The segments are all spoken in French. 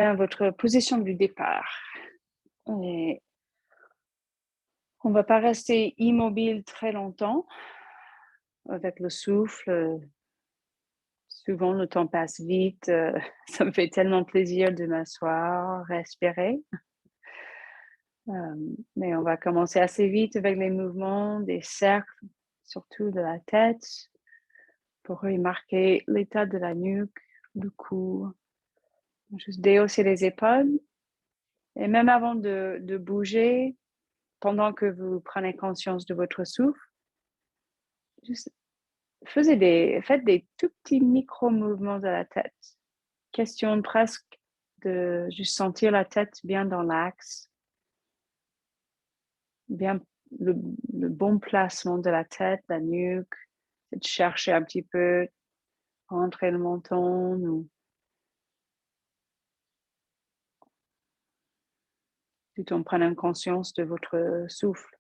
à votre position du départ. Et on ne va pas rester immobile très longtemps avec le souffle. Souvent, le temps passe vite. Ça me fait tellement plaisir de m'asseoir, respirer. Mais on va commencer assez vite avec les mouvements des cercles, surtout de la tête, pour remarquer l'état de la nuque, du cou. Juste déhausser les épaules. Et même avant de bouger, pendant que vous prenez conscience de votre souffle, juste faites des tout petits micro-mouvements de la tête. Question presque de juste sentir la tête bien dans l'axe, bien le, le bon placement de la tête, la nuque, de chercher un petit peu, rentrer le menton, ou tout en prenant conscience de votre souffle,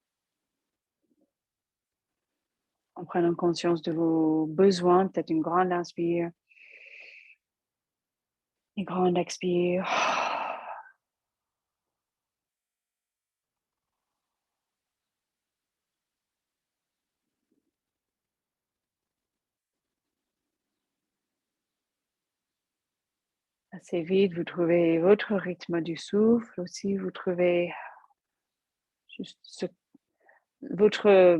en prenant conscience de vos besoins, peut-être une grande inspire, une grande expire. Assez vite, vous trouvez votre rythme du souffle aussi, vous trouvez juste votre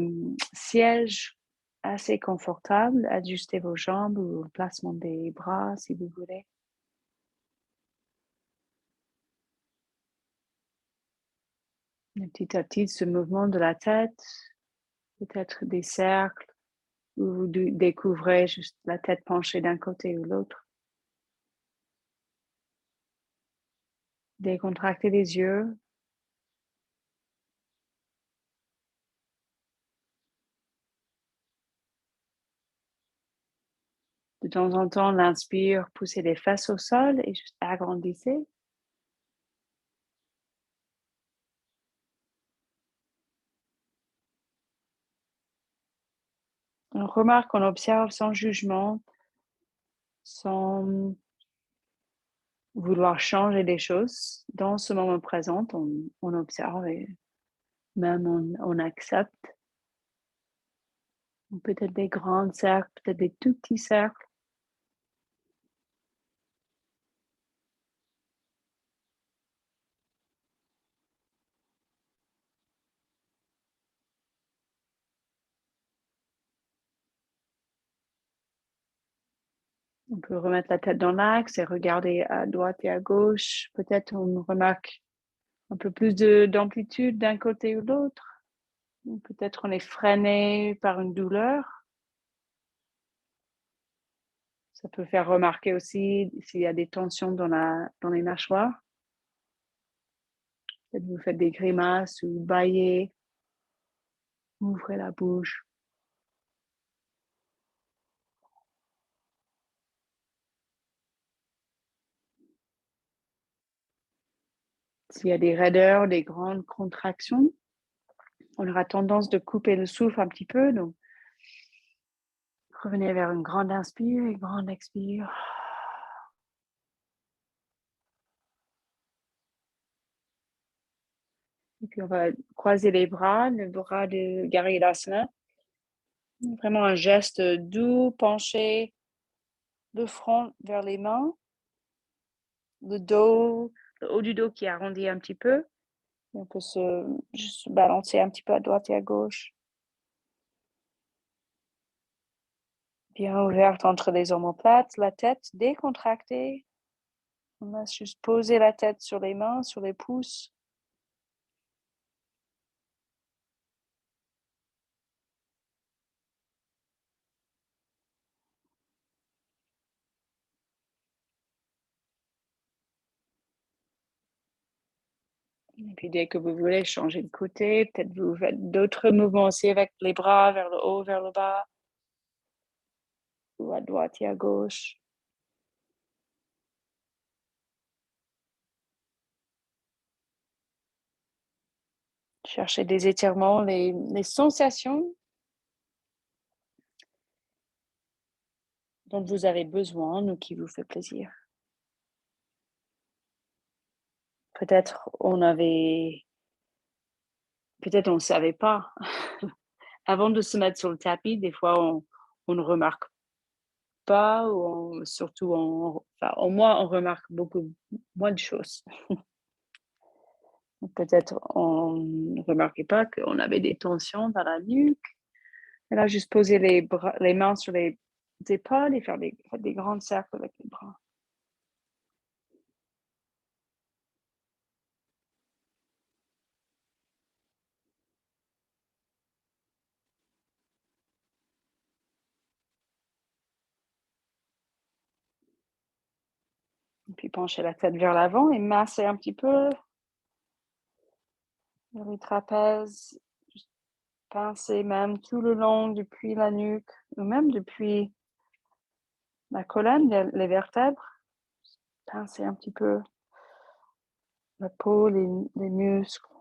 siège assez confortable, ajustez vos jambes ou le placement des bras si vous voulez. Et petit à petit, ce mouvement de la tête, peut-être des cercles où vous découvrez juste la tête penchée d'un côté ou l'autre. Décontractez les yeux. De temps en temps, l'inspire, poussez les fesses au sol et juste agrandissez. On remarque, on observe sans jugement, sans vouloir changer des choses. Dans ce moment présent, on observe et même on accepte. Peut-être des grands cercles, peut-être des tout petits cercles. On peut remettre la tête dans l'axe et regarder à droite et à gauche. Peut-être on remarque un peu plus d'amplitude d'un côté ou l'autre. Peut-être on est freiné par une douleur. Ça peut faire remarquer aussi s'il y a des tensions dans les mâchoires. Peut-être vous faites des grimaces ou bâillez. Ouvrez la bouche. S'il y a des raideurs, des grandes contractions, on aura tendance de couper le souffle un petit peu. Donc, revenez vers une grande inspire et une grande expire. Et puis, on va croiser les bras, le bras de Garudasana. Vraiment un geste doux, penché, le front vers les mains, le dos, le haut du dos qui arrondit un petit peu. Et on peut juste se balancer un petit peu à droite et à gauche. Bien ouverte entre les omoplates, la tête décontractée. On laisse juste poser la tête sur les mains, sur les pouces. Et puis dès que vous voulez changer de côté, peut-être vous faites d'autres mouvements aussi avec les bras vers le haut, vers le bas, ou à droite et à gauche. Cherchez des étirements, les sensations dont vous avez besoin ou qui vous fait plaisir. peut-être on ne savait pas. Avant de se mettre sur le tapis, des fois, on ne remarque pas ou surtout enfin, au moins, on remarque beaucoup moins de choses. Peut-être on ne remarquait pas qu'on avait des tensions dans la nuque. Et là, juste poser les mains sur les épaules et faire des grands cercles avec les bras. Et puis pencher la tête vers l'avant et masser un petit peu vers les trapèzes. Juste pincer même tout le long depuis la nuque ou même depuis la colonne, les vertèbres. Pincer un petit peu la peau, les muscles.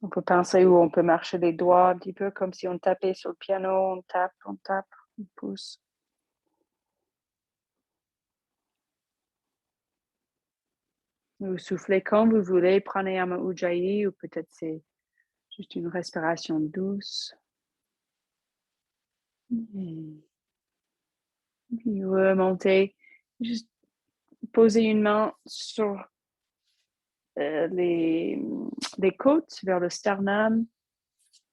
On peut pincer ou on peut marcher les doigts un petit peu comme si on tapait sur le piano. On tape, on pousse. Vous soufflez comme vous voulez, pranayama ujjayi ou peut-être c'est juste une respiration douce. Et puis remontez, juste poser une main sur les côtes vers le sternum,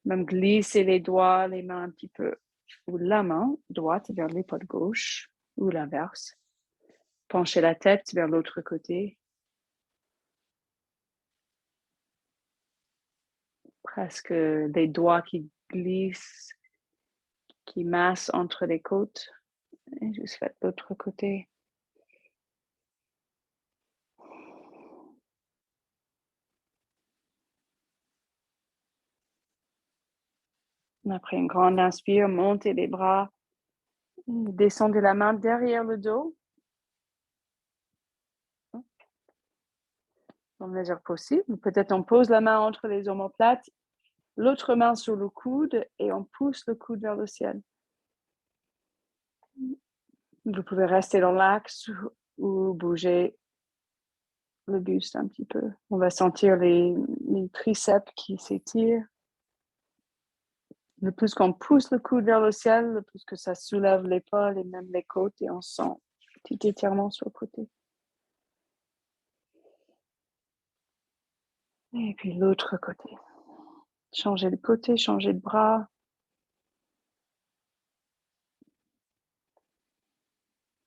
même glisser les doigts, les mains un petit peu, ou la main droite vers l'épaule gauche, ou l'inverse. Pencher la tête vers l'autre côté. Presque des doigts qui glissent, qui massent entre les côtes. Et juste faites l'autre côté. Après une grande inspire, montez les bras, descendez la main derrière le dos, dans la mesure possible. Peut-être on pose la main entre les omoplates, l'autre main sur le coude et on pousse le coude vers le ciel. Vous pouvez rester dans l'axe ou bouger le buste un petit peu. On va sentir les triceps qui s'étirent. Le plus qu'on pousse le coude vers le ciel, le plus que ça soulève l'épaule et même les côtes et on sent un petit étirement sur le côté. Et puis l'autre côté. Changer de côté, changer de bras.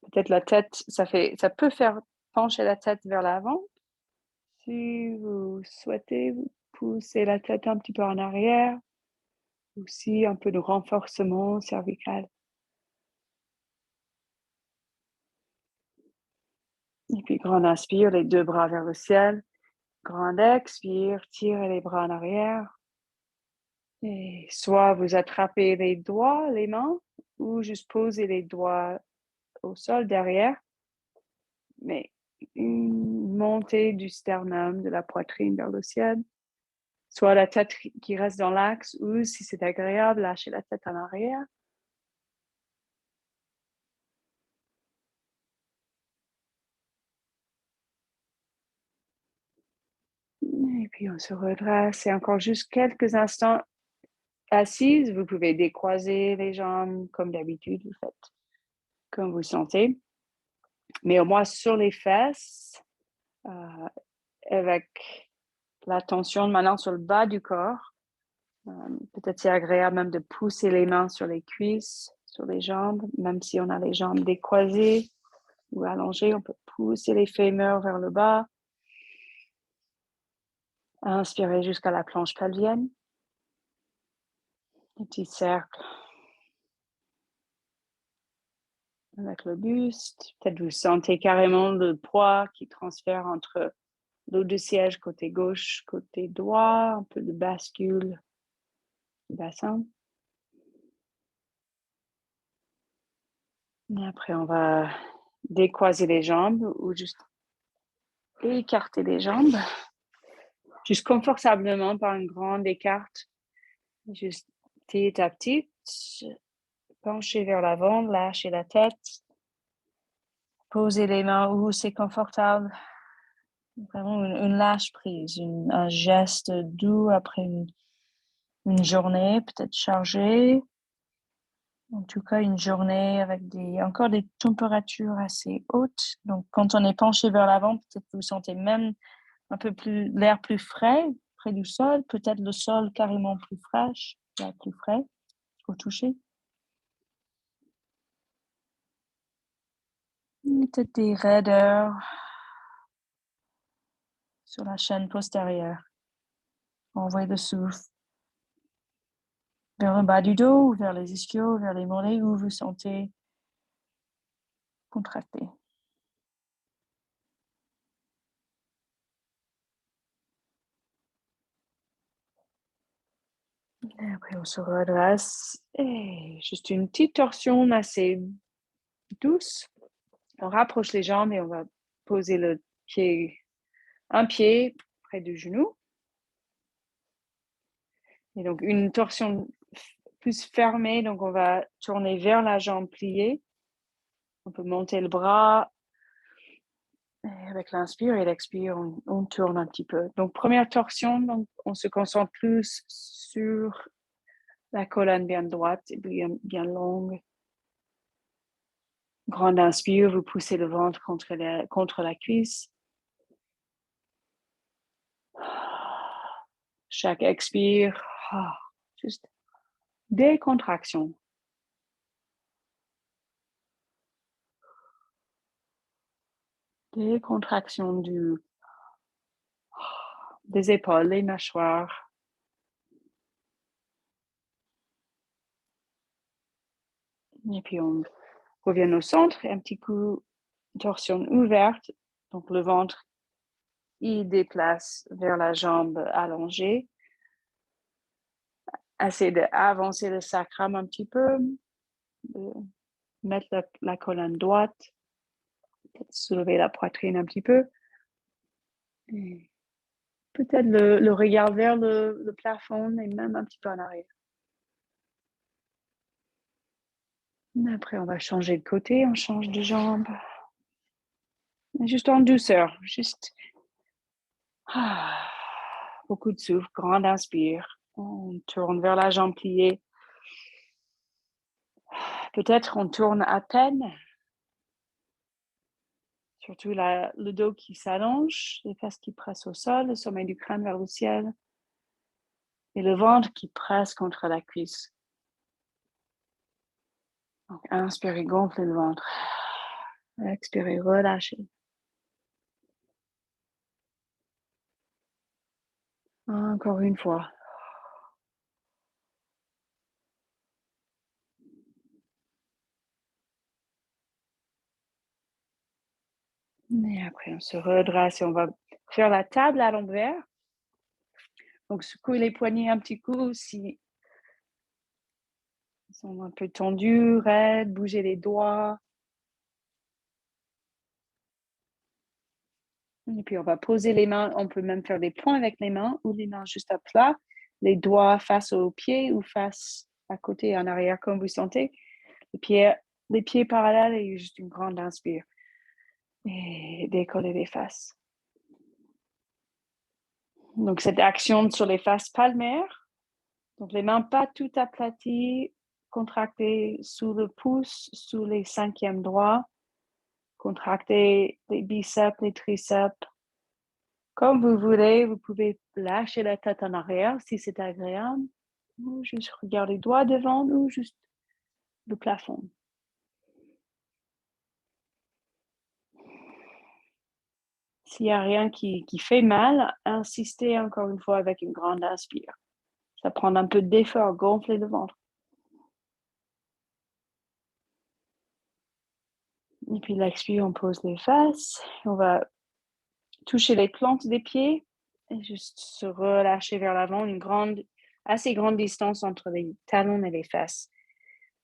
Peut-être la tête, ça peut faire pencher la tête vers l'avant. Si vous souhaitez, vous poussez la tête un petit peu en arrière. Aussi un peu de renforcement cervical. Et puis grand inspire, les deux bras vers le ciel. Grand expire, tirez les bras en arrière. Et soit vous attrapez les doigts, les mains, ou juste posez les doigts au sol derrière. Mais une montée du sternum, de la poitrine vers le ciel. Soit la tête qui reste dans l'axe, ou si c'est agréable, lâchez la tête en arrière. Et puis on se redresse et encore juste quelques instants assise. Vous pouvez décroiser les jambes comme d'habitude, vous faites comme vous sentez. Mais au moins sur les fesses, avec la tension maintenant sur le bas du corps. Peut-être c'est agréable même de pousser les mains sur les cuisses, sur les jambes, même si on a les jambes décroisées ou allongées, on peut pousser les fémurs vers le bas. Inspirez jusqu'à la planche pelvienne. Un petit cercle avec le buste. Peut-être vous sentez carrément le poids qui transfère entre l'eau de siège côté gauche, côté droit, un peu de bascule du bassin. Et après, on va décroiser les jambes ou juste écarter les jambes. Juste confortablement par une grande écarte. Juste petit à petit, pencher vers l'avant, lâcher la tête. Poser les mains où c'est confortable. Vraiment une lâche prise, un geste doux après une journée peut-être chargée. En tout cas, une journée avec encore des températures assez hautes. Donc, quand on est penché vers l'avant, peut-être vous sentez même un peu plus l'air plus frais près du sol, peut-être le sol carrément plus fraîche, plus frais au toucher. Peut-être des raideurs sur la chaîne postérieure. Envoyez le souffle vers le bas du dos, ou vers les ischios, vers les mollets où vous sentez contracté. Et après, on se redresse. Et juste une petite torsion assez douce. On rapproche les jambes et on va poser un pied près du genou. Et donc, une torsion plus fermée. Donc, on va tourner vers la jambe pliée. On peut monter le bras. Et avec l'inspire et l'expire, on tourne un petit peu. Donc, première torsion, donc, on se concentre plus sur la colonne bien droite et bien longue. Grande inspire, vous poussez le ventre contre la cuisse. Chaque expire, juste décontraction. Décontraction des épaules, les mâchoires. Et puis on revient au centre et un petit coup, torsion ouverte. Donc le ventre, il déplace vers la jambe allongée. Essayez d'avancer le sacrum un petit peu, de mettre la colonne droite, peut-être soulever la poitrine un petit peu. Et peut-être le regard vers le plafond et même un petit peu en arrière. Après, on va changer de côté, on change de jambe. Juste en douceur, juste beaucoup de souffle, grande inspire. On tourne vers la jambe pliée. Peut-être on tourne à peine. Surtout le dos qui s'allonge, les fesses qui pressent au sol, le sommet du crâne vers le ciel. Et le ventre qui presse contre la cuisse. Donc, inspirez, gonflez le ventre. Expirez, relâchez. Encore une fois. Et après, on se redresse et on va faire la table à l'envers. Donc, secouez les poignets un petit coup si ils sont un peu tendus, raides, bougez les doigts. Et puis, on va poser les mains. On peut même faire des points avec les mains ou les mains juste à plat. Les doigts face aux pieds ou face à côté et en arrière, comme vous sentez. Les pieds parallèles et juste une grande inspire. Et décoller les faces. Donc, cette action sur les faces palmaires. Donc, les mains pas tout aplaties, contractées sous le pouce, sous les cinquièmes doigts. Contractez les biceps, les triceps. Comme vous voulez, vous pouvez lâcher la tête en arrière si c'est agréable. Ou juste regarder droit devant ou juste le plafond. S'il n'y a rien qui fait mal, insistez encore une fois avec une grande inspire. Ça prend un peu d'effort, gonfler le ventre. Et puis l'expire, on pose les fesses. On va toucher les plantes des pieds et juste se relâcher vers l'avant, assez grande distance entre les talons et les fesses.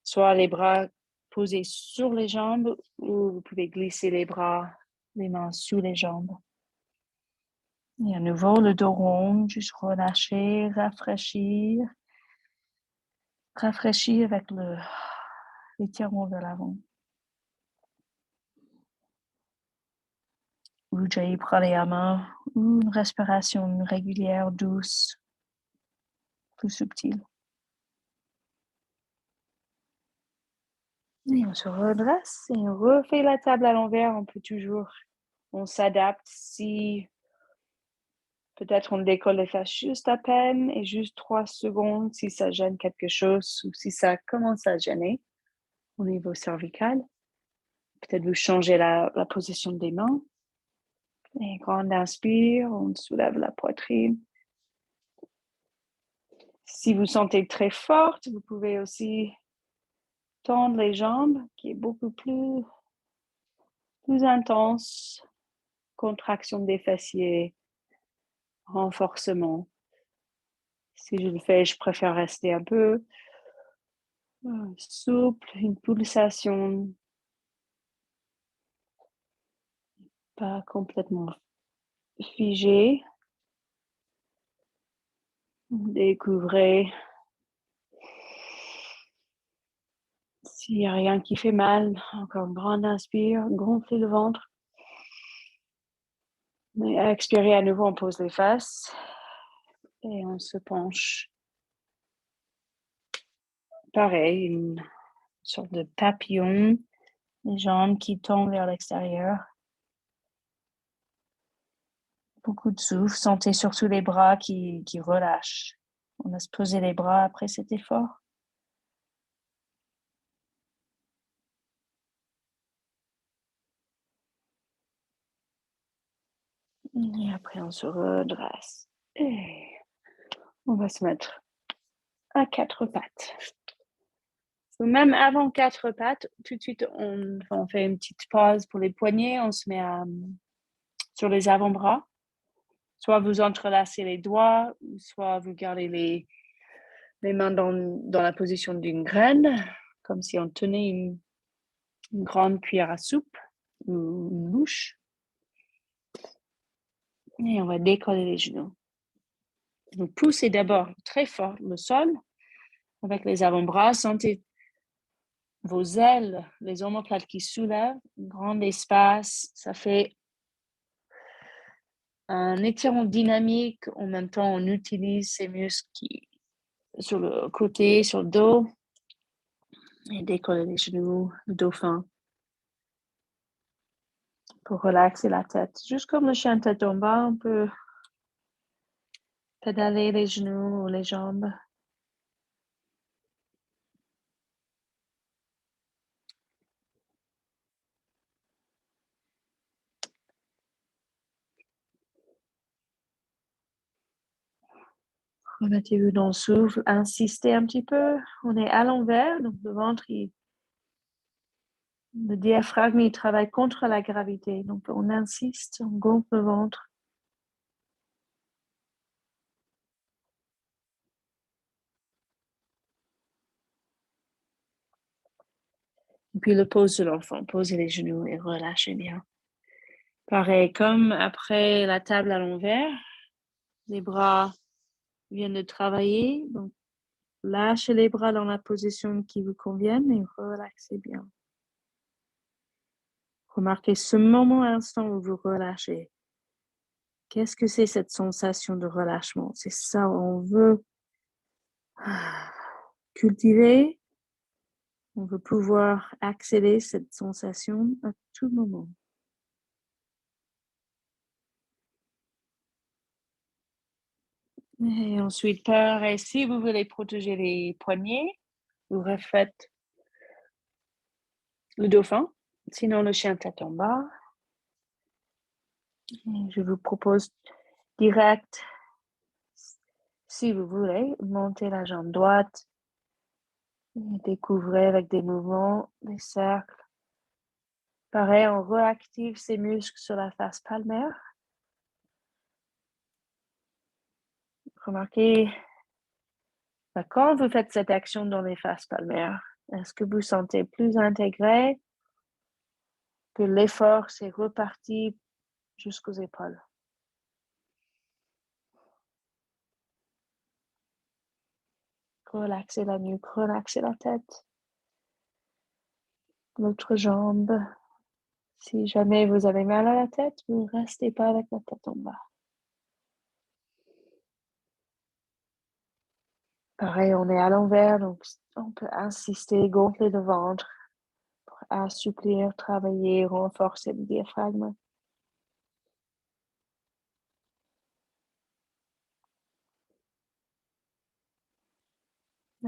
Soit les bras posés sur les jambes ou vous pouvez glisser les bras, les mains sous les jambes. Et à nouveau, le dos rond, juste relâcher, rafraîchir. Rafraîchir avec l'étirement vers l'avant. Ou bougez pranayama ou une respiration régulière, douce, plus subtile. Et on se redresse et on refait la table à l'envers. On s'adapte si peut-être on décolle les fesses juste à peine et juste 3 secondes si ça gêne quelque chose ou si ça commence à gêner au niveau cervical. Peut-être vous changez la position des mains. Et grande inspire, on soulève la poitrine. Si vous sentez très forte, vous pouvez aussi tendre les jambes, qui est beaucoup plus intense. Contraction des fessiers, renforcement. Si je le fais, je préfère rester un peu souple, une pulsation, pas complètement figée. Découvrez s'il n'y a rien qui fait mal. Encore une grande inspire, gonflez le ventre. Et expirez à nouveau, on pose les fesses et on se penche. Pareil, une sorte de papillon, les jambes qui tombent vers l'extérieur. Beaucoup de souffle, sentez surtout les bras qui relâchent. On laisse poser les bras après cet effort. Et après, on se redresse. Et on va se mettre à 4 pattes. Ou même avant 4 pattes, tout de suite, on fait une petite pause pour les poignets. On se met sur les avant-bras. Soit vous entrelacez les doigts, soit vous gardez les mains dans la position d'une graine, comme si on tenait une grande cuillère à soupe ou une louche. Et on va décoller les genoux. Vous poussez d'abord très fort le sol avec les avant-bras. Sentez vos ailes, les omoplates qui soulèvent, un grand espace. Ça fait un étirement dynamique. En même temps, on utilise ces muscles sur le côté, sur le dos. Et décoller les genoux, le dos fin. Pour relaxer la tête. Juste comme le chien tête en bas, on peut pédaler les genoux ou les jambes. Remettez-vous dans le souffle, insistez un petit peu. On est à l'envers, donc le ventre, le diaphragme, il travaille contre la gravité. Donc on insiste, on gonfle le ventre. Et puis le pose de l'enfant, posez les genoux et relâchez bien. Pareil, comme après la table à l'envers, les bras viennent de travailler. Donc lâchez les bras dans la position qui vous convienne et relaxez bien. Remarquez ce moment instant où vous relâchez. Qu'est-ce que c'est cette sensation de relâchement? C'est ça, on veut cultiver, on veut pouvoir accéder cette sensation à tout moment. Et ensuite, pareil, si vous voulez protéger les poignets, vous refaites le dauphin, sinon le chien tête en bas. Et je vous propose direct, si vous voulez, monter la jambe droite et découvrez avec des mouvements, des cercles. Pareil, on réactive ces muscles sur la face palmaire. Remarquez, quand vous faites cette action dans les faces palmaires, est-ce que vous sentez plus intégré, que l'effort s'est reparti jusqu'aux épaules? Relaxez la nuque, relaxez la tête. L'autre jambe, Si jamais vous avez mal à la tête, vous ne restez pas avec la tête en bas. Pareil, on est à l'envers, donc on peut insister, gonfler le ventre pour assouplir, travailler, renforcer le diaphragme.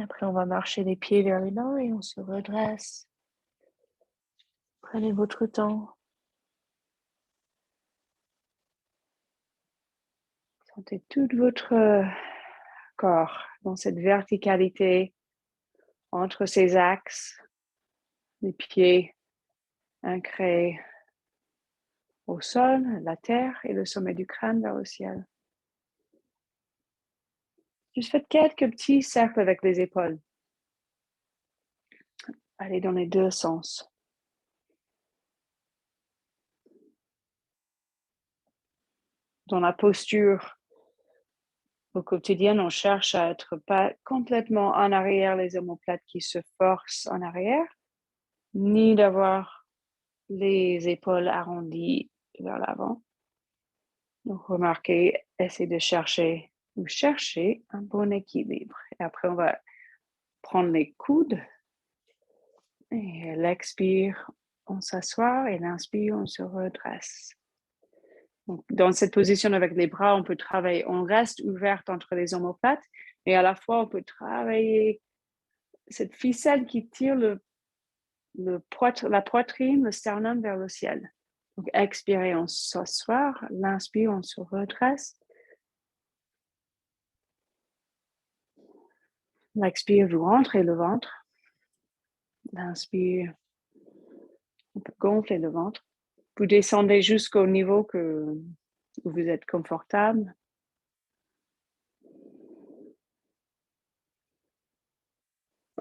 Après, on va marcher les pieds vers les mains et on se redresse. Prenez votre temps. Sentez tout votre corps dans cette verticalité entre ces axes, les pieds ancrés au sol, la terre et le sommet du crâne vers le ciel. Juste faites quelques petits cercles avec les épaules. Allez dans les deux sens. Dans la posture au quotidien, on cherche à être pas complètement en arrière, les omoplates qui se forcent en arrière, ni d'avoir les épaules arrondies vers l'avant. Donc, remarquez, essayez de chercher un bon équilibre. Et après, on va prendre les coudes et l'expire, on s'assoit et l'inspire, on se redresse. Donc, dans cette position avec les bras, on peut travailler, on reste ouverte entre les omoplates, mais à la fois, on peut travailler cette ficelle qui tire la poitrine, le sternum vers le ciel. Donc, expirez, on s'assoit, l'inspire, on se redresse. L'expire, vous rentrez le ventre. L'inspire, on peut gonfler le ventre. Vous descendez jusqu'au niveau où vous êtes confortable.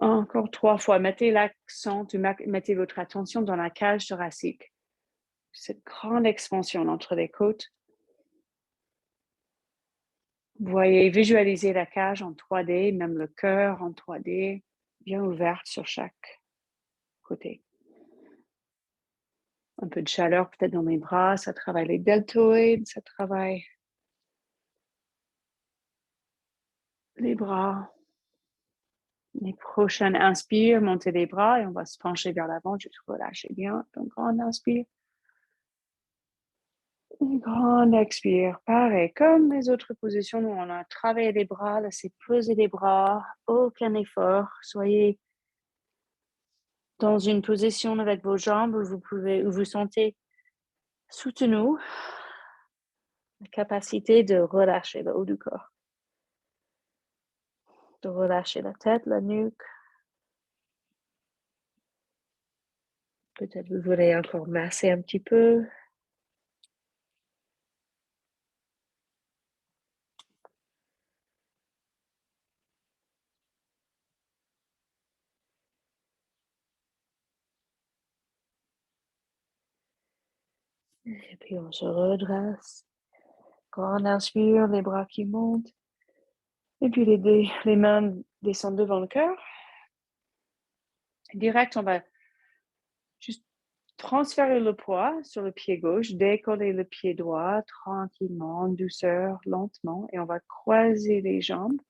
Encore 3 fois, mettez l'accent, mettez votre attention dans la cage thoracique. Cette grande expansion entre les côtes. Vous voyez, visualisez la cage en 3D, même le cœur en 3D, bien ouverte sur chaque côté. Un peu de chaleur peut-être dans les bras, ça travaille les deltoïdes, ça travaille les bras. Les prochaines inspire, montez les bras et on va se pencher vers l'avant, juste relâchez bien. Un grand inspire. Une grande expire. Pareil, comme les autres positions où on a travaillé les bras, laissez poser les bras, aucun effort. Soyez dans une position avec vos jambes où vous sentez soutenu, la capacité de relâcher le haut du corps. De relâcher la tête, la nuque. Peut-être vous voulez encore masser un petit peu. Et puis on se redresse. Grand inspire, les bras qui montent. Et puis les mains descendent devant le cœur. Direct, on va juste transférer le poids sur le pied gauche, décoller le pied droit tranquillement, en douceur, lentement. Et on va croiser les jambes,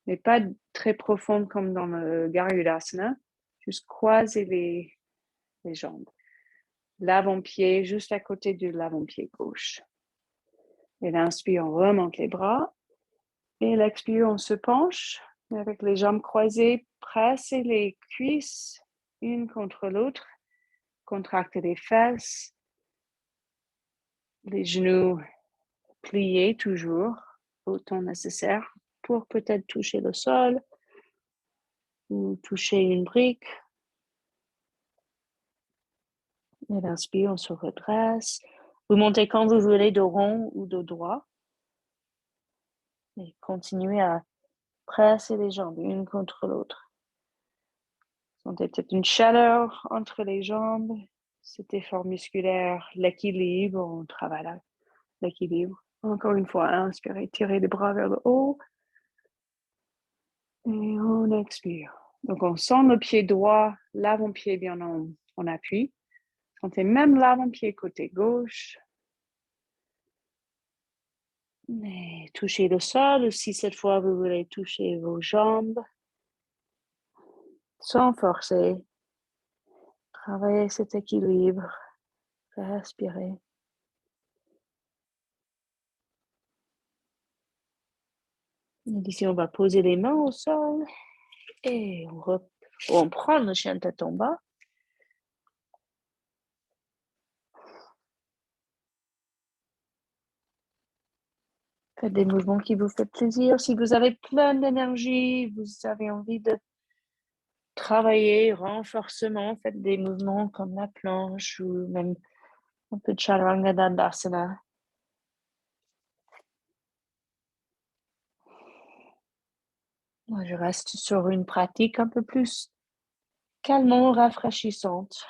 mais pas très profonde comme dans le Garudasana. Juste croiser les jambes. L'avant-pied juste à côté du l'avant-pied gauche. Et l'inspire, on remonte les bras. Et l'expire, on se penche avec les jambes croisées. Pressez les cuisses une contre l'autre. Contractez les fesses. Les genoux pliés toujours, autant nécessaire pour peut-être toucher le sol ou toucher une brique. Et l'inspire, on se redresse. Vous montez quand vous voulez, dos rond ou dos droit. Et continuez à presser les jambes une contre l'autre. Sentez peut-être une chaleur entre les jambes. Cet effort musculaire, l'équilibre, on travaille là, l'équilibre. Encore une fois, inspirez, tirez les bras vers le haut. Et on expire. Donc, on sent le pied droit, l'avant-pied bien en appui. Sentez même l'avant-pied côté gauche. Et touchez le sol, ou si cette fois vous voulez toucher vos jambes, sans forcer. Travaillez cet équilibre. Respirez. Et ici, on va poser les mains au sol et on prend le chien tête en bas. Faites des mouvements qui vous font plaisir. Si vous avez plein d'énergie, vous avez envie de travailler, renforcement, faites des mouvements comme la planche ou même un peu de chaturanga dandasana. Moi, je reste sur une pratique un peu plus calmement rafraîchissante.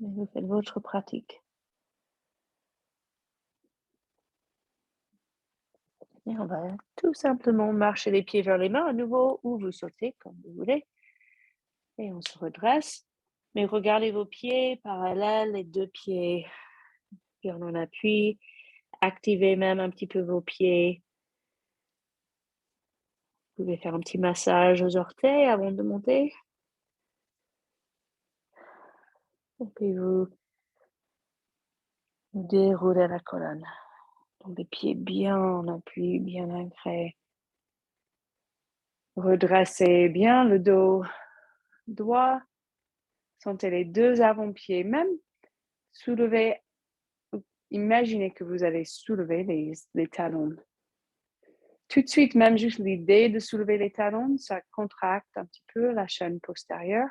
Mais vous faites votre pratique. Et on va tout simplement marcher les pieds vers les mains à nouveau ou vous sautez comme vous voulez. Et on se redresse. Mais regardez vos pieds parallèles, les deux pieds bien en appui. Activez même un petit peu vos pieds. Vous pouvez faire un petit massage aux orteils avant de monter. Et puis vous déroulez la colonne. Donc les pieds bien en appui, bien ancrés. Redressez bien le dos droit. Sentez les deux avant-pieds même. Soulevez. Imaginez que vous allez soulever les talons. Tout de suite, même juste l'idée de soulever les talons, ça contracte un petit peu la chaîne postérieure.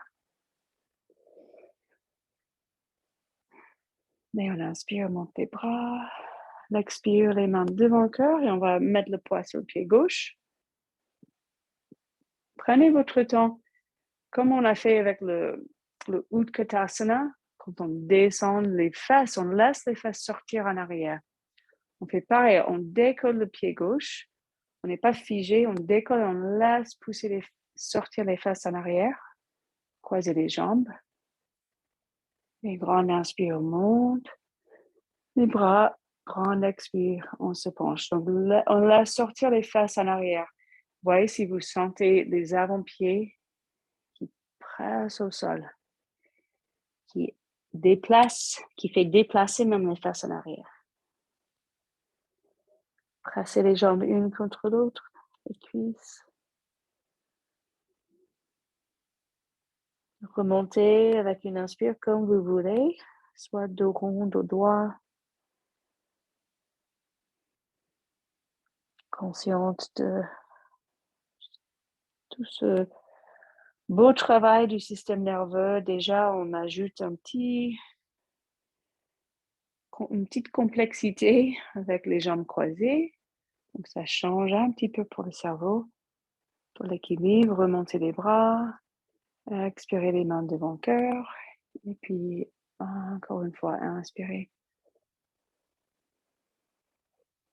Et on inspire, on monte les bras. On expire, les mains devant le cœur et on va mettre le poids sur le pied gauche. Prenez votre temps, comme on a fait avec le Utkatasana. Quand on descend les fesses, on laisse les fesses sortir en arrière. On fait pareil, on décolle le pied gauche. On n'est pas figé, on décolle, on laisse sortir les fesses en arrière. Croisez les jambes. Et grande inspire, on monte. Les bras, grande expire, on se penche. Donc, on laisse sortir les fesses en arrière. Voyez si vous sentez les avant-pieds qui pressent au sol, qui fait déplacer même les fesses en arrière. Pressez les jambes une contre l'autre, les cuisses. Remontez avec une inspire comme vous voulez, soit dos rond, dos droit. Consciente de tout ce beau travail du système nerveux. Déjà, on ajoute une petite complexité avec les jambes croisées. Donc, ça change un petit peu pour le cerveau. Pour l'équilibre, remontez les bras, expirez les mains devant le cœur. Et puis, encore une fois, inspirez.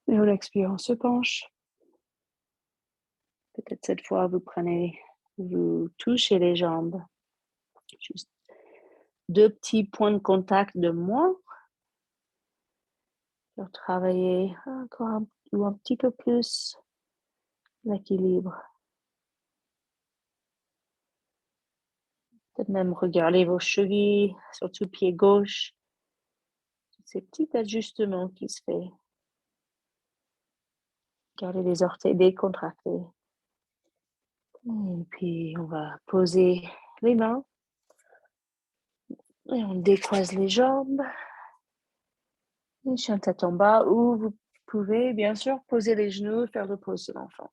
Et on expire, on se penche. Peut-être cette fois, vous touchez les jambes. Juste 2 petits points de contact de moins. Pour travailler encore un petit peu plus l'équilibre. Peut-être même regarder vos chevilles, surtout pied gauche. Ces petits ajustements qui se fait. Gardez les orteils décontractés. Et puis, on va poser les mains. Et on décroise les jambes. Et chien tête en bas. Ou vous pouvez, bien sûr, poser les genoux, faire le pose de l'enfant.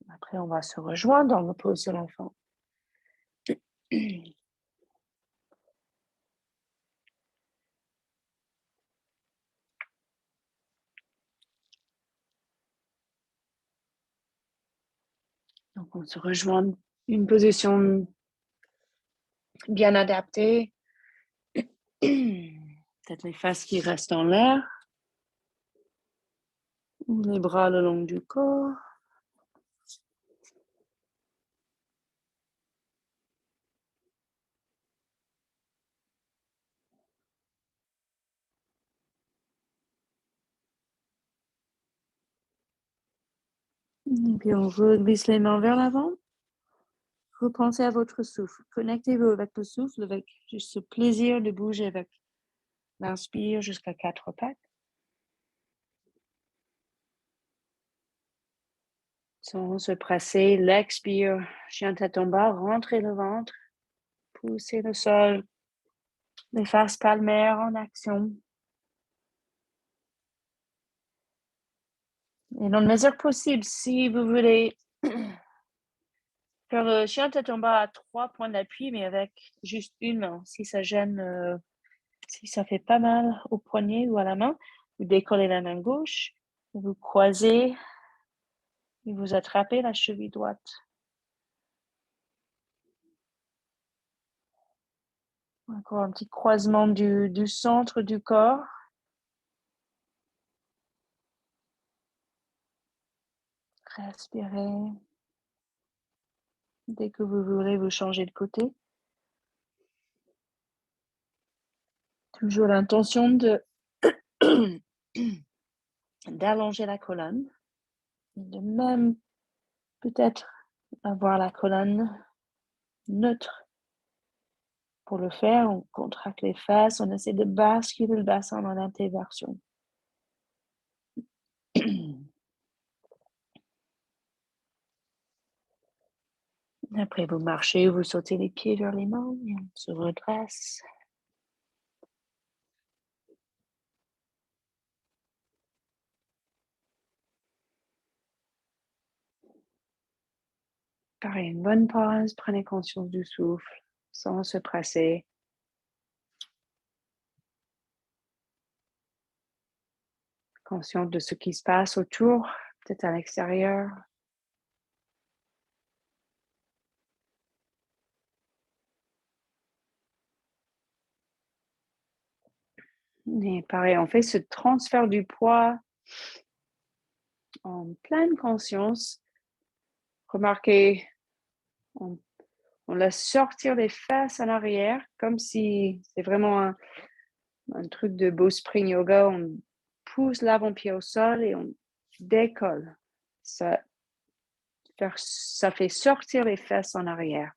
Après, on va se rejoindre dans le pose de l'enfant. Donc, on se rejoint une position bien adaptée. Peut-être les fesses qui restent en l'air. Les bras le long du corps. Et puis on reglisse les mains vers l'avant. Repensez à votre souffle. Connectez-vous avec le souffle, avec juste ce plaisir de bouger avec l'inspire jusqu'à 4 pattes. Sans se presser, l'expire, chien tête en bas, rentrez le ventre, poussez le sol, les faces palmaires en action. Et dans la mesure possible, si vous voulez faire le chien tête en bas à 3 points d'appui, mais avec juste une main. Si ça gêne, si ça fait pas mal au poignet ou à la main, vous décollez la main gauche, vous croisez et vous attrapez la cheville droite. Encore un petit croisement du centre du corps. Respirez. Dès que vous voulez, vous changez de côté. Toujours l'intention d'allonger la colonne. De même, peut-être avoir la colonne neutre. Pour le faire, on contracte les fesses, on essaie de basculer le bassin dans l'interversion. Après, vous marchez, vous sautez les pieds vers les mains et on se redresse. Pareil, une bonne pause, prenez conscience du souffle sans se presser. Conscience de ce qui se passe autour, peut-être à l'extérieur. Et pareil, on fait ce transfert du poids en pleine conscience. Remarquez, on laisse sortir les fesses en arrière, comme si c'est vraiment un truc de beau spring yoga. On pousse l'avant-pied au sol et on décolle. Ça fait sortir les fesses en arrière.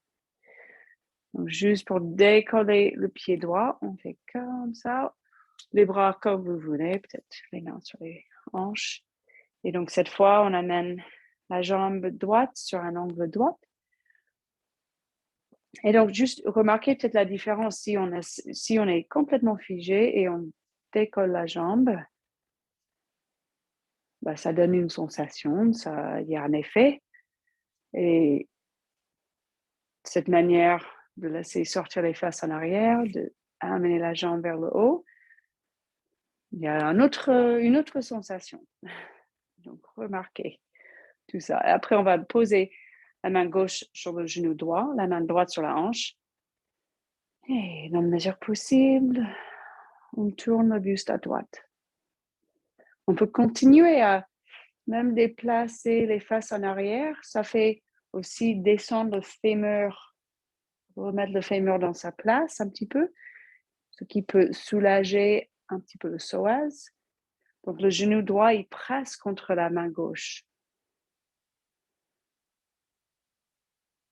Donc, juste pour décoller le pied droit, on fait comme ça. Les bras comme vous voulez, peut-être les mains sur les hanches. Et donc, cette fois, on amène la jambe droite sur un angle droit. Et donc, juste remarquez peut-être la différence si on est complètement figé et on décolle la jambe. Bah, ça donne une sensation, il y a un effet. Et cette manière de laisser sortir les fesses en arrière, d'amener la jambe vers le haut, il y a une autre sensation. Donc, remarquez tout ça. Et après, on va poser la main gauche sur le genou droit, la main droite sur la hanche. Et dans la mesure possible, on tourne le buste à droite. On peut continuer à même déplacer les fesses en arrière. Ça fait aussi descendre le fémur, remettre le fémur dans sa place un petit peu, ce qui peut soulager un petit peu le psoas. Donc, le genou droit, il presse contre la main gauche.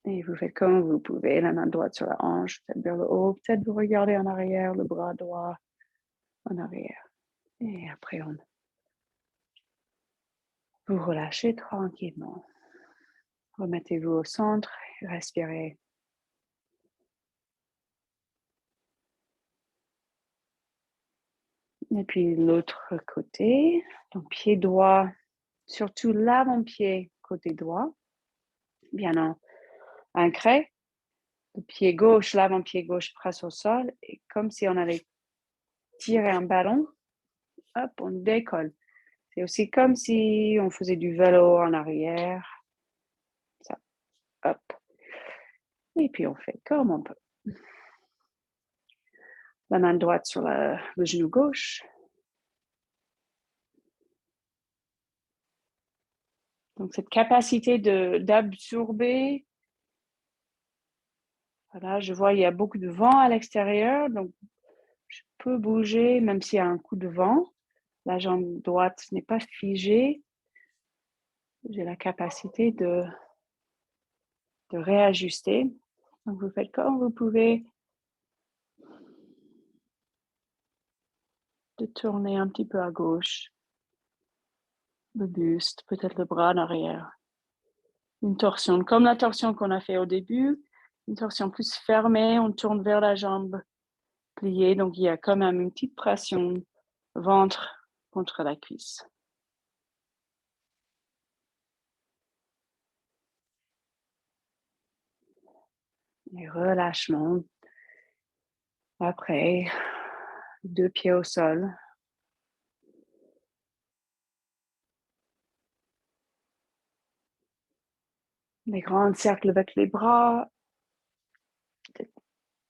Et vous faites comme vous pouvez, la main droite sur la hanche, peut-être vers le haut, peut-être vous regardez en arrière, le bras droit en arrière. Et après, vous relâchez tranquillement. Remettez-vous au centre, respirez. Et puis l'autre côté, donc pied droit, surtout l'avant-pied côté droit, bien ancré. Le pied gauche, l'avant-pied gauche presse au sol et comme si on allait tirer un ballon, hop, on décolle. C'est aussi comme si on faisait du vélo en arrière. Ça, hop. Et puis on fait comme on peut. La main droite sur le genou gauche. Donc cette capacité d'absorber. Voilà, je vois il y a beaucoup de vent à l'extérieur, donc je peux bouger même s'il y a un coup de vent. La jambe droite n'est pas figée. j'ai la capacité de réajuster. Donc, vous faites comme vous pouvez, de tourner un petit peu à gauche, le buste, peut-être le bras en arrière. Une torsion, comme la torsion qu'on a fait au début, une torsion plus fermée, on tourne vers la jambe pliée, donc il y a quand même une petite pression ventre contre la cuisse. Et relâchement. Après, 2 pieds au sol. Les grands cercles avec les bras.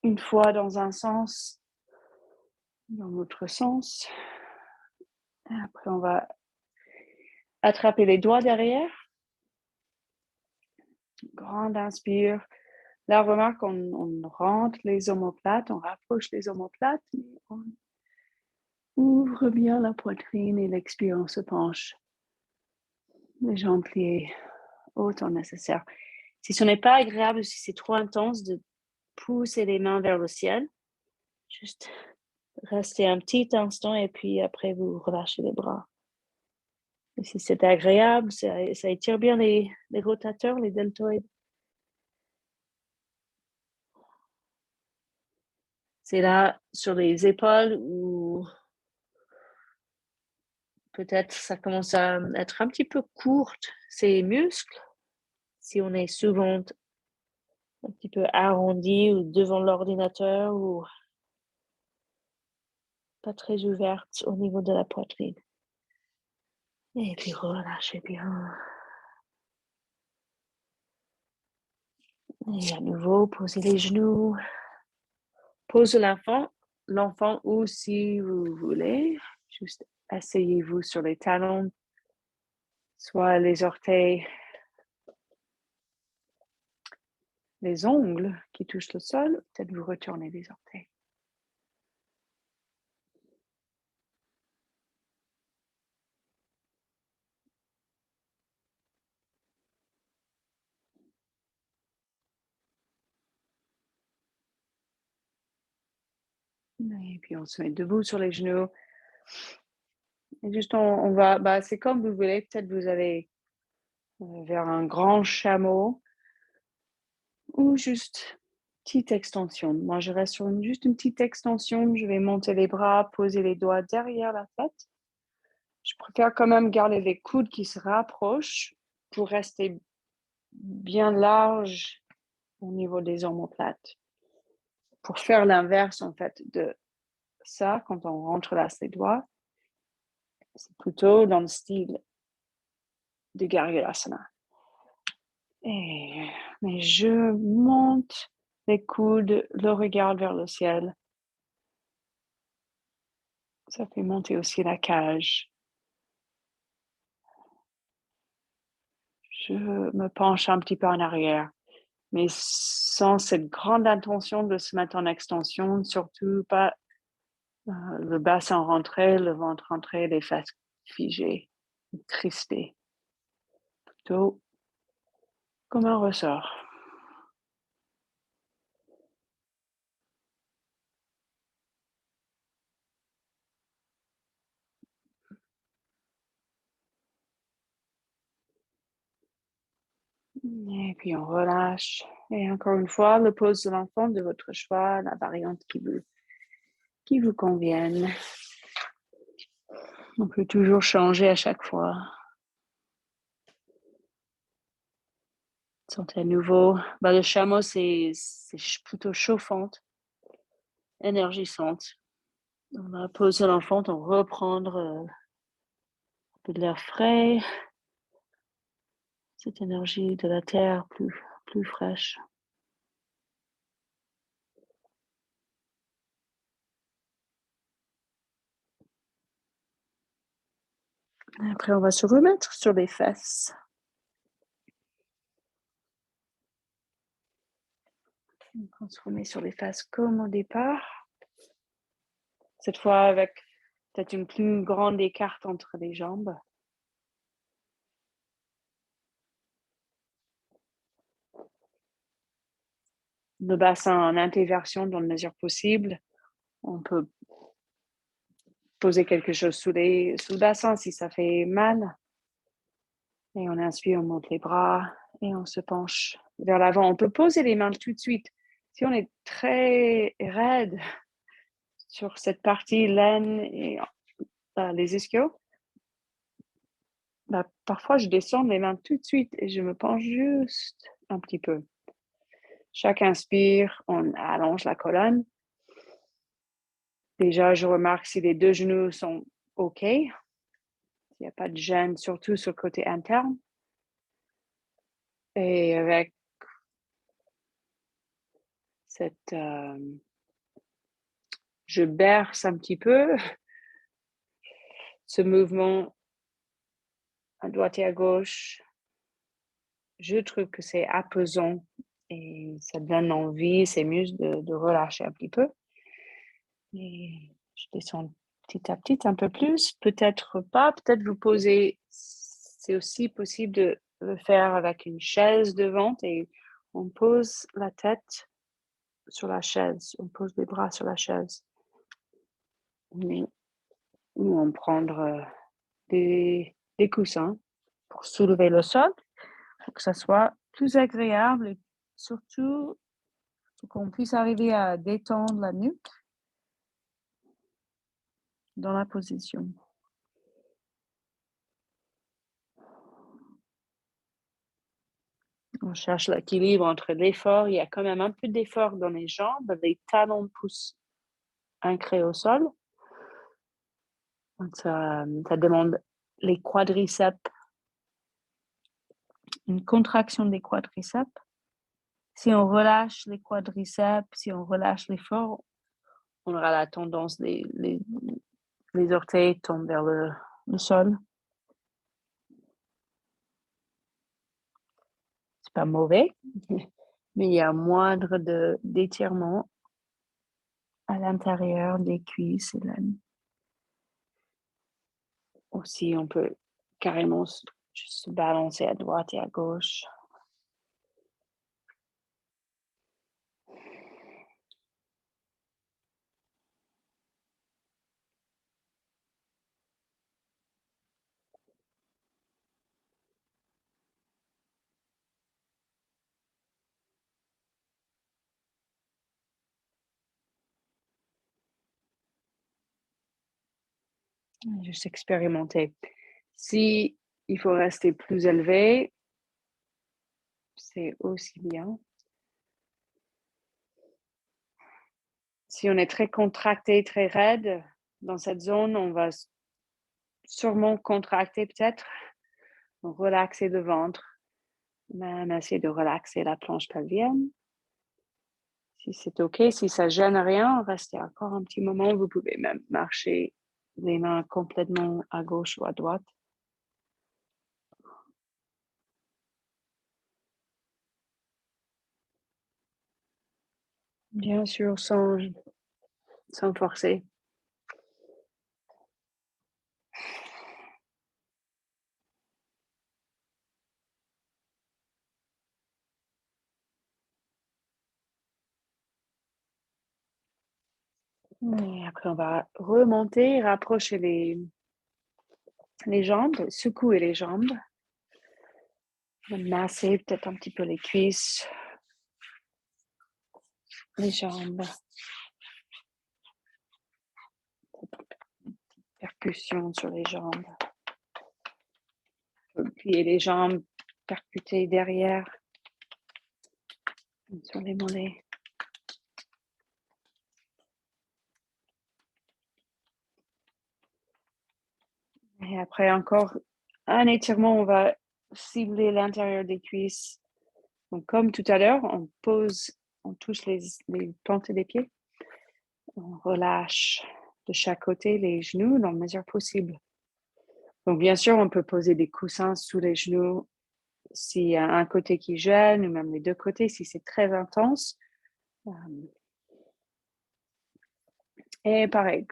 Une fois dans un sens, dans l'autre sens. Et après, on va attraper les doigts derrière. Grande inspire. Là, remarque, on rentre les omoplates, on rapproche les omoplates, mais on ouvre bien la poitrine et l'expire, on se penche. Les jambes pliées autant nécessaire. Si ce n'est pas agréable, si c'est trop intense, de pousser les mains vers le ciel, juste rester un petit instant et puis après, vous relâchez les bras. Et si c'est agréable, ça étire bien les rotateurs, les deltoïdes. C'est là sur les épaules où peut-être ça commence à être un petit peu courte, ces muscles. Si on est souvent un petit peu arrondi ou devant l'ordinateur ou pas très ouverte au niveau de la poitrine. Et puis relâchez bien. Et à nouveau, posez les genoux. Posez l'enfant où si vous voulez. Juste asseyez-vous sur les talons, soit les orteils, les ongles qui touchent le sol. Peut-être vous retournez les orteils. Et puis on se met debout sur les genoux. Et juste on va, c'est comme vous voulez. Peut-être vous allez vers un grand chameau ou juste petite extension. Moi, je reste sur juste une petite extension. Je vais monter les bras, poser les doigts derrière la tête. Je préfère quand même garder les coudes qui se rapprochent pour rester bien large au niveau des omoplates. Pour faire l'inverse, en fait, de ça, quand on entrelace les doigts, c'est plutôt dans le style de Gargalasana. Mais je monte les coudes, le regard vers le ciel. Ça fait monter aussi la cage. Je me penche un petit peu en arrière, mais sans cette grande intention de se mettre en extension, surtout pas le bassin rentré, le ventre rentré, les fesses figées, crispées. Plutôt comme un ressort. Et puis on relâche. Et encore une fois, le pose de l'enfant de votre choix, la variante qui vous convienne. On peut toujours changer à chaque fois. Sentez à nouveau. Le chameau, c'est plutôt chauffante, énergisante. On va poser l'enfant, on reprendre un peu de l'air frais, cette énergie de la terre plus fraîche. Après, on va se remettre sur les fesses. Donc, on se remet sur les fesses comme au départ. Cette fois, avec peut-être une plus grande écart entre les jambes. le bassin en intéversion dans la mesure possible. On peut poser quelque chose sous le bassin si ça fait mal. Et on inspire, on monte les bras et on se penche vers l'avant. On peut poser les mains tout de suite. Si on est très raide sur cette partie laine et les ischios, parfois je descends les mains tout de suite et je me penche juste un petit peu. Chaque inspire, on allonge la colonne. Déjà, je remarque si les deux genoux sont OK. Il n'y a pas de gêne, surtout sur le côté interne. Et avec cette... je berce un petit peu ce mouvement à droite et à gauche. Je trouve que c'est apaisant et ça donne envie, ces muscles de relâcher un petit peu. Et je descends petit à petit un peu plus, peut-être pas, peut-être vous posez, c'est aussi possible de le faire avec une chaise devant et on pose la tête sur la chaise, on pose les bras sur la chaise. Ou on prendre des coussins pour soulever le sol, pour que ça soit plus agréable et surtout pour qu'on puisse arriver à détendre la nuque dans la position. On cherche l'équilibre entre l'effort. Il y a quand même un peu d'effort dans les jambes. Les talons poussent ancrés au sol. Donc ça demande les quadriceps, une contraction des quadriceps. Si on relâche les quadriceps, si on relâche l'effort, on aura la tendance, les orteils tombent vers le sol. C'est pas mauvais, mais il y a moindre d'étirement à l'intérieur des cuisses et l'aine. Aussi, on peut carrément juste se balancer à droite et à gauche. Juste expérimenter. Si il faut rester plus élevé, c'est aussi bien. Si on est très contracté, très raide, dans cette zone, on va sûrement contracter peut-être, relaxer le ventre, même essayer de relaxer la planche pelvienne. Si c'est OK, si ça gêne rien, restez encore un petit moment. Vous pouvez même marcher les mains complètement à gauche ou à droite. Bien sûr, sans forcer. Et après, on va remonter, rapprocher les jambes, secouer les jambes. Masser peut-être un petit peu les cuisses, les jambes. Percussion sur les jambes. Plier les jambes, percuter derrière, sur les mollets. Et après, encore un étirement, on va cibler l'intérieur des cuisses. Donc, comme tout à l'heure, on pose, on touche les plantes des pieds. On relâche de chaque côté les genoux dans la mesure possible. Donc, bien sûr, on peut poser des coussins sous les genoux s'il y a un côté qui gêne ou même les deux côtés si c'est très intense. Et pareil,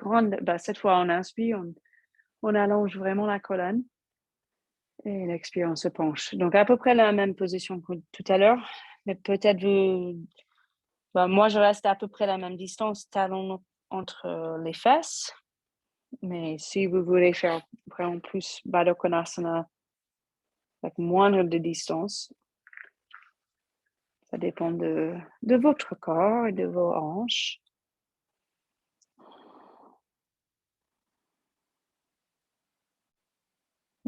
cette fois on inspire, on allonge vraiment la colonne et l'expire, on se penche. Donc à peu près la même position que tout à l'heure, mais peut-être vous Moi, je reste à peu près la même distance, talon entre les fesses. Mais si vous voulez faire vraiment plus Baddha Konasana avec moindre de distance, ça dépend de votre corps et de vos hanches.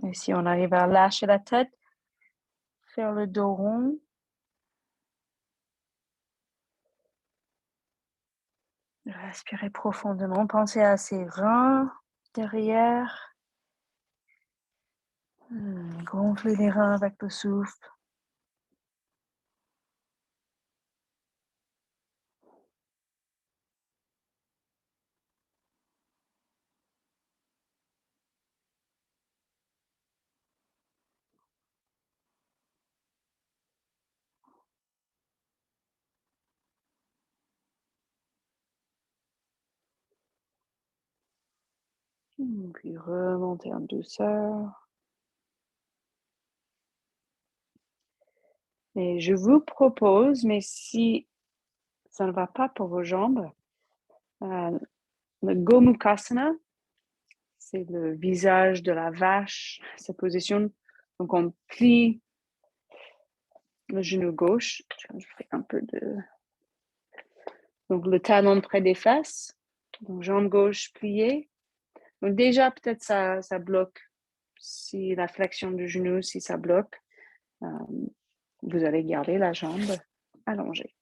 Et si on arrive à lâcher la tête, faire le dos rond. Respirez profondément, pensez à ses reins derrière. Gonflez les reins avec le souffle. Puis remontez en douceur. Et je vous propose, mais si ça ne va pas pour vos jambes, le Gomukhasana, c'est le visage de la vache, sa position. Donc, on plie le genou gauche. Je fais un peu de... Donc, le talon près des fesses. Donc, jambe gauche pliée. Donc, déjà, peut-être ça bloque. Si la flexion du genou, si ça bloque, vous allez garder la jambe allongée.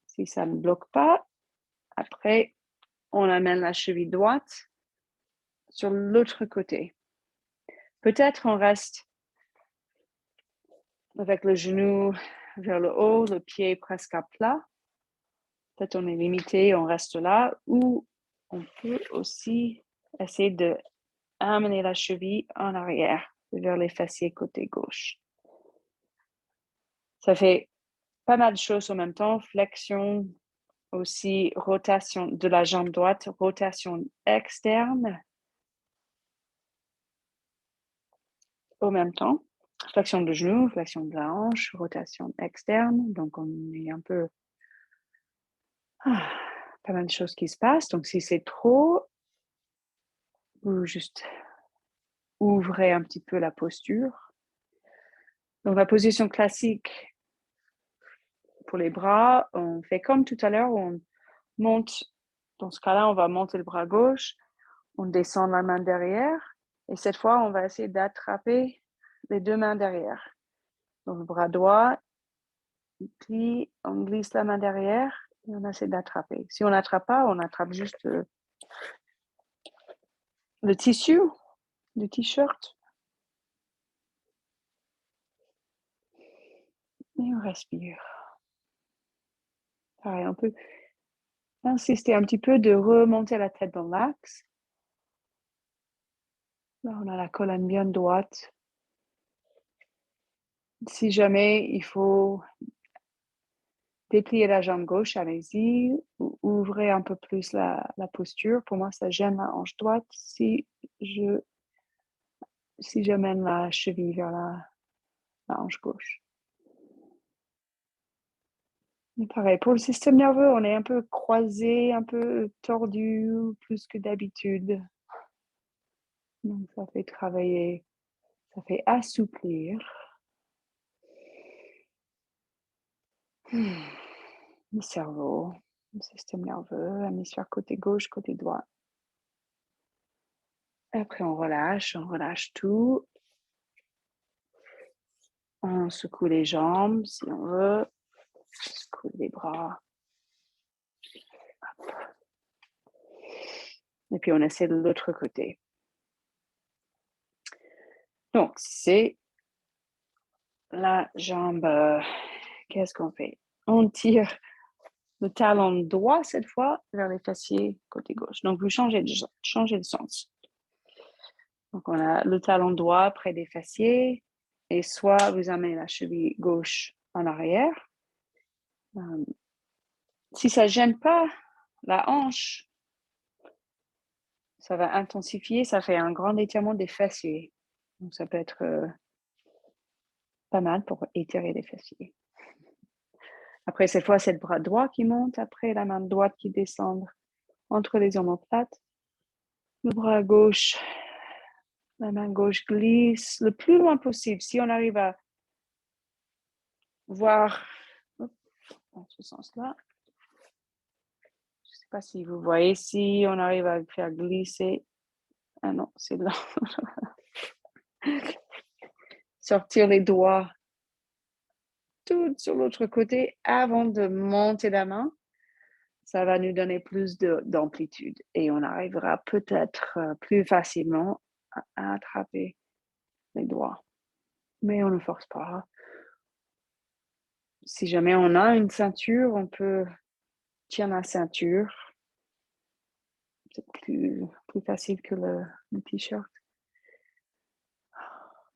Si ça ne bloque pas, après, on amène la cheville droite sur l'autre côté. Peut-être on reste avec le genou vers le haut, le pied presque à plat. Peut-être on est limité, on reste là. Ou on peut aussi essayer de amener la cheville en arrière, vers les fessiers côté gauche. Ça fait pas mal de choses en même temps. Flexion, aussi rotation de la jambe droite, rotation externe au même temps. Flexion de genou, flexion de la hanche, rotation externe. Donc, on est un peu... pas mal de choses qui se passent. Donc, si c'est trop, vous juste ouvrez un petit peu la posture. Donc, la position classique pour les bras, on fait comme tout à l'heure, on monte. Dans ce cas-là, on va monter le bras gauche, on descend la main derrière. Et cette fois, on va essayer d'attraper les deux mains derrière. Donc, le bras droit, puis on glisse la main derrière et on essaie d'attraper. Si on n'attrape pas, on attrape juste le tissu du t-shirt. Et on respire. Pareil, on peut insister un petit peu de remonter la tête dans l'axe. Là, on a la colonne bien droite. Si jamais il faut déplier la jambe gauche, allez-y. Ouvrez un peu plus la posture. Pour moi, ça gêne la hanche droite si j'amène la cheville vers la hanche gauche. Et pareil, pour le système nerveux, on est un peu croisé, un peu tordu, plus que d'habitude. Donc, ça fait travailler, ça fait assouplir. Le cerveau, le système nerveux, hémisphère côté gauche, côté droit. Après, on relâche tout. On secoue les jambes si on veut. On secoue les bras. Hop. Et puis, on essaie de l'autre côté. Donc, c'est la jambe. Qu'est-ce qu'on fait? On tire le talon droit cette fois vers les fessiers côté gauche. Donc, vous changez de sens. Donc, on a le talon droit près des fessiers et soit vous amenez la cheville gauche en arrière. Si ça ne gêne pas la hanche, ça va intensifier, ça fait un grand étirement des fessiers. Donc, ça peut être pas mal pour étirer les fessiers. Après, cette fois, c'est le bras droit qui monte. Après, la main droite qui descend entre les omoplates. Le bras gauche, la main gauche glisse le plus loin possible. Si on arrive à voir dans ce sens-là, je ne sais pas si vous voyez, si on arrive à faire glisser. Ah non, c'est là. Sortir les doigts tout sur l'autre côté avant de monter la main. Ça va nous donner plus d'amplitude et on arrivera peut-être plus facilement à attraper les doigts. Mais on ne force pas. Si jamais on a une ceinture, on peut tirer la ceinture. C'est plus facile que le t-shirt.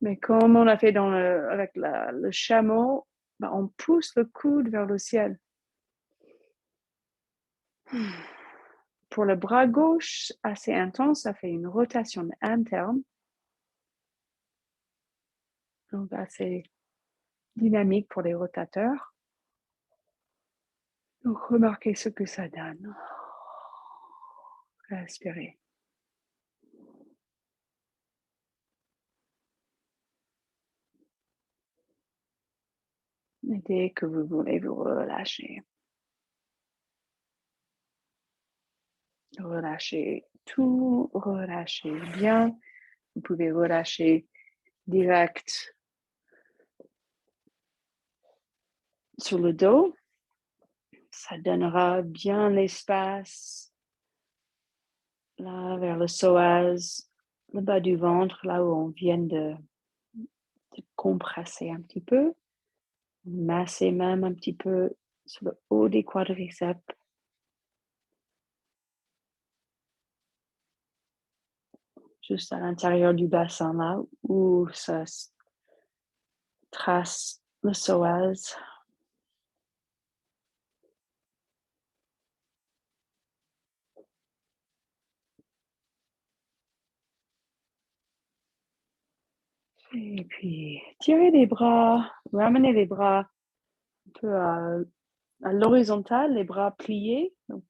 Mais comme on a fait avec le chameau, ben on pousse le coude vers le ciel. Pour le bras gauche, assez intense, ça fait une rotation interne. Donc, assez dynamique pour les rotateurs. Donc, remarquez ce que ça donne. Respirez. Et dès que vous voulez vous relâcher. Relâchez tout, relâchez bien. Vous pouvez relâcher direct sur le dos. Ça donnera bien l'espace là vers le psoas, le bas du ventre, là où on vient de compresser un petit peu. Masser même un petit peu sur le haut des quadriceps. Juste à l'intérieur du bassin là où ça trace le psoas. Et puis, tirez les bras, ramenez les bras un peu à l'horizontale, les bras pliés. Donc,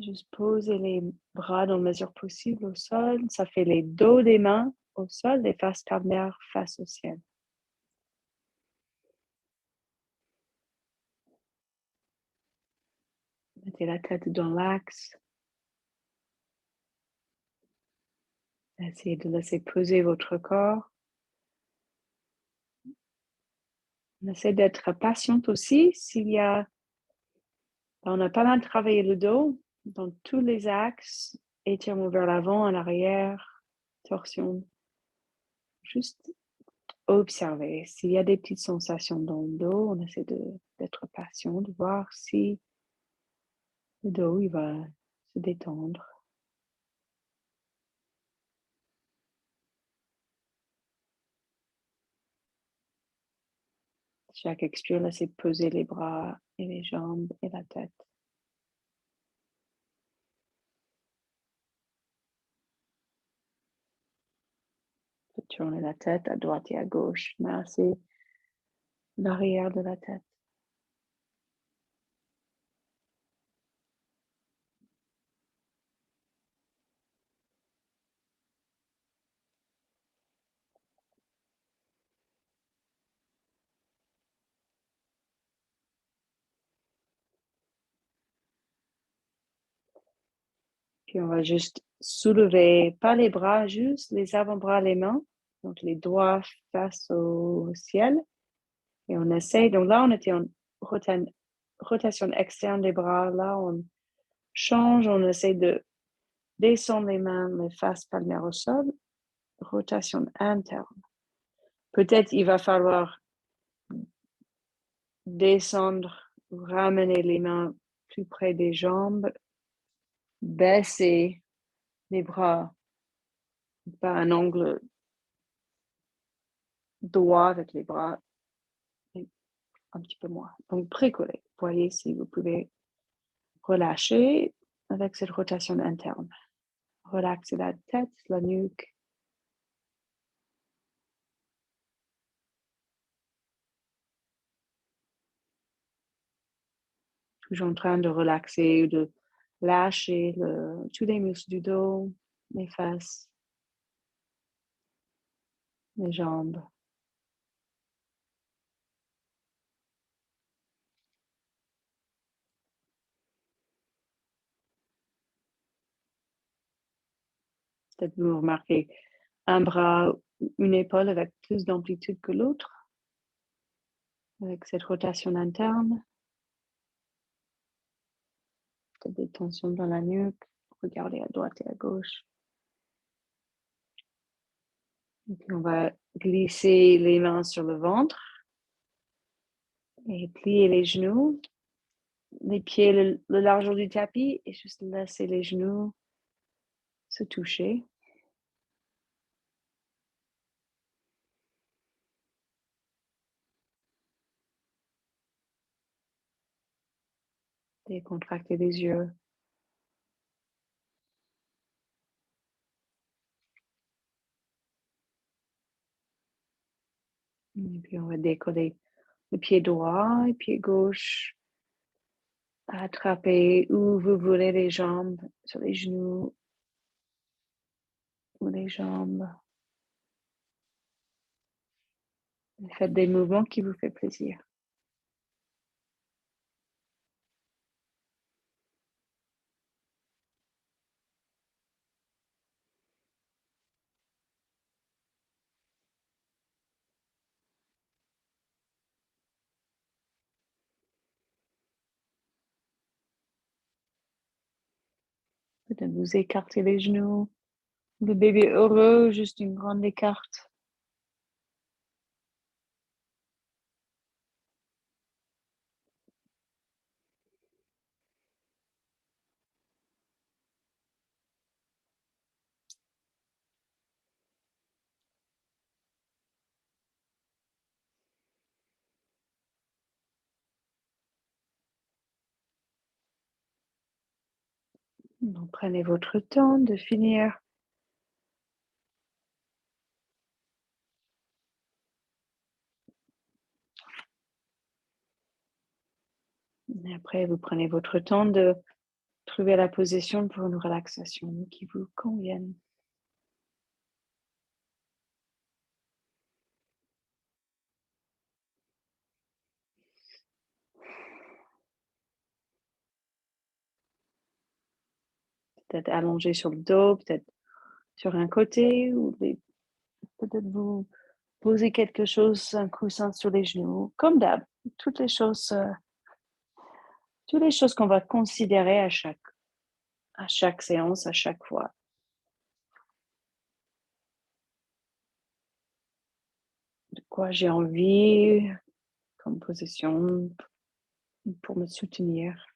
juste poser les bras dans la mesure possible au sol. Ça fait les dos des mains au sol, les faces palmaires face au ciel. Mettez la tête dans l'axe. Essayez de laisser poser votre corps. On essaie d'être patiente aussi. On a pas mal travaillé le dos dans tous les axes, étirement vers l'avant, en arrière, torsion. Juste observer. S'il y a des petites sensations dans le dos, on essaie d'être patient, de voir si le dos il va se détendre. Chaque expire, laissez poser les bras et les jambes et la tête. Tournez la tête à droite et à gauche. Massez l'arrière de la tête. Puis on va juste soulever, pas les bras, juste les avant-bras, les mains. Donc les doigts face au ciel. Et on essaye, donc là on était en rotation externe des bras. Là on change, on essaie de descendre les mains, les faces palmaires au sol. Rotation interne. Peut-être il va falloir descendre, ramener les mains plus près des jambes, baisser les bras, pas un angle droit avec les bras, un petit peu moins. Donc, précoller. Voyez si vous pouvez relâcher avec cette rotation interne. Relaxez la tête, la nuque. toujours en train de relaxer ou de lâcher tous les muscles du dos, les fesses, les jambes. Peut-être vous remarquez un bras ou une épaule avec plus d'amplitude que l'autre, avec cette rotation interne. Peut-être des tensions dans la nuque. Regardez à droite et à gauche. Et puis on va glisser les mains sur le ventre et plier les genoux, les pieds le largeur du tapis et juste laisser les genoux se toucher. Décontracter les yeux. Et puis on va décoller le pied droit et pied gauche. Attrapez où vous voulez les jambes, sur les genoux ou les jambes. Faites des mouvements qui vous font plaisir. Peut-être vous écartez les genoux. Le bébé heureux, juste une grande écarte. Donc, prenez votre temps de finir. Et après, vous prenez votre temps de trouver la position pour une relaxation qui vous convienne. Peut-être allongé sur le dos, peut-être sur un côté, ou peut-être vous posez quelque chose, un coussin sur les genoux, comme d'hab. Toutes les choses qu'on va considérer à chaque séance, à chaque fois. De quoi j'ai envie comme position pour me soutenir,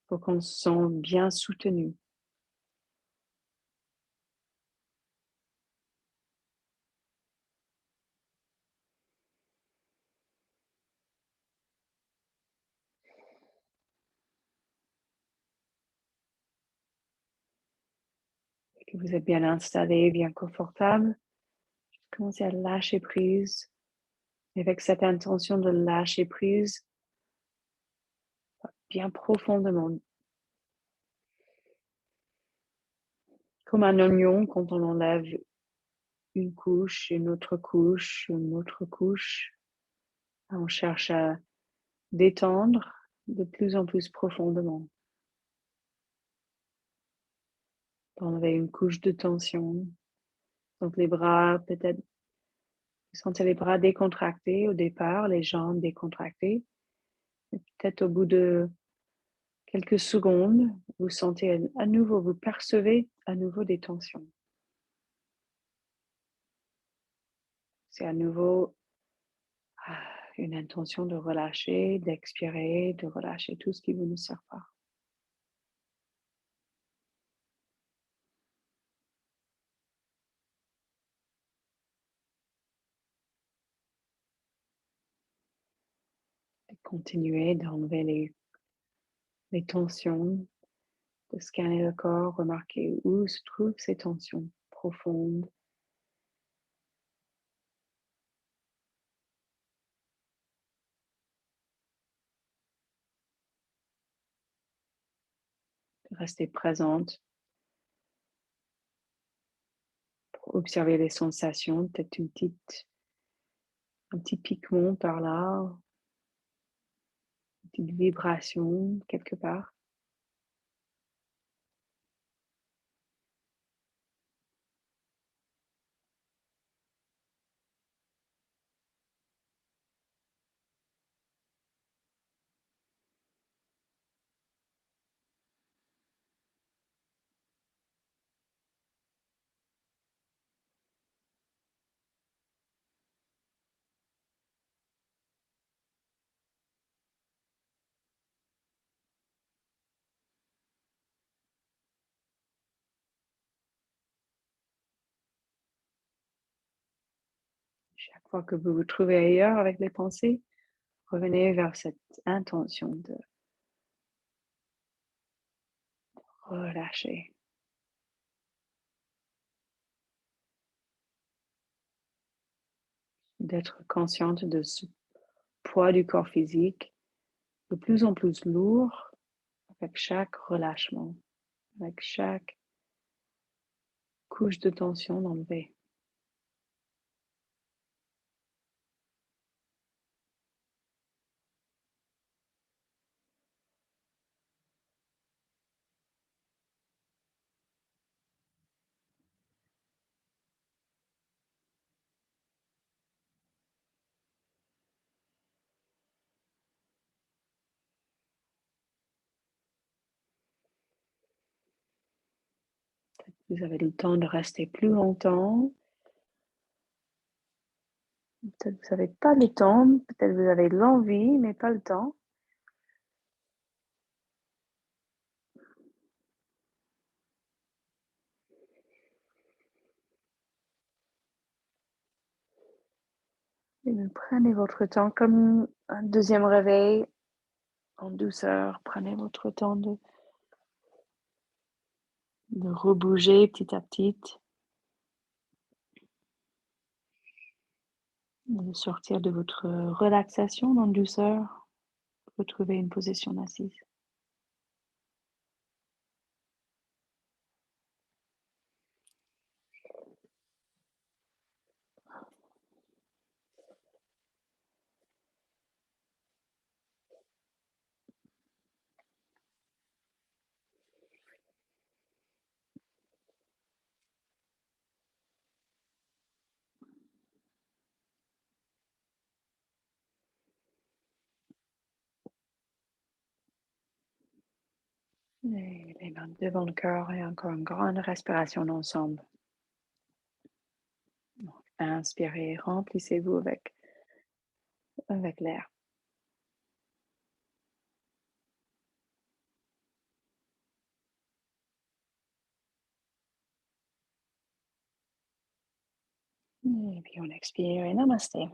pour qu'on se sente bien soutenu. Que vous êtes bien installé, bien confortable. Commencez à lâcher prise. Et avec cette intention de lâcher prise bien profondément. Comme un oignon, quand on enlève une couche, une autre couche, une autre couche, on cherche à détendre de plus en plus profondément. Enlever une couche de tension. Donc les bras, peut-être, vous sentez les bras décontractés au départ, les jambes décontractées. Et peut-être au bout de quelques secondes, vous sentez à nouveau, vous percevez à nouveau des tensions. C'est à nouveau une intention de relâcher, d'expirer, de relâcher tout ce qui vous ne sert pas. Et continuez d'enlever les tensions, de scanner le corps, remarquer où se trouvent ces tensions profondes. Restez présente pour observer les sensations, peut-être un petit piquement par là, une petite vibration quelque part. Chaque fois que vous vous trouvez ailleurs avec les pensées, revenez vers cette intention de relâcher, d'être consciente de ce poids du corps physique de plus en plus lourd avec chaque relâchement, avec chaque couche de tension enlevée. Vous avez le temps de rester plus longtemps. Peut-être vous n'avez pas le temps, peut-être vous avez l'envie, mais pas le temps. Et prenez votre temps comme un deuxième réveil en douceur. Prenez votre temps de rebouger petit à petit, de sortir de votre relaxation en douceur, retrouver une position assise. Et les mains devant le cœur et encore une grande respiration ensemble. Donc, inspirez, remplissez-vous avec l'air. Et puis on expire et namasté.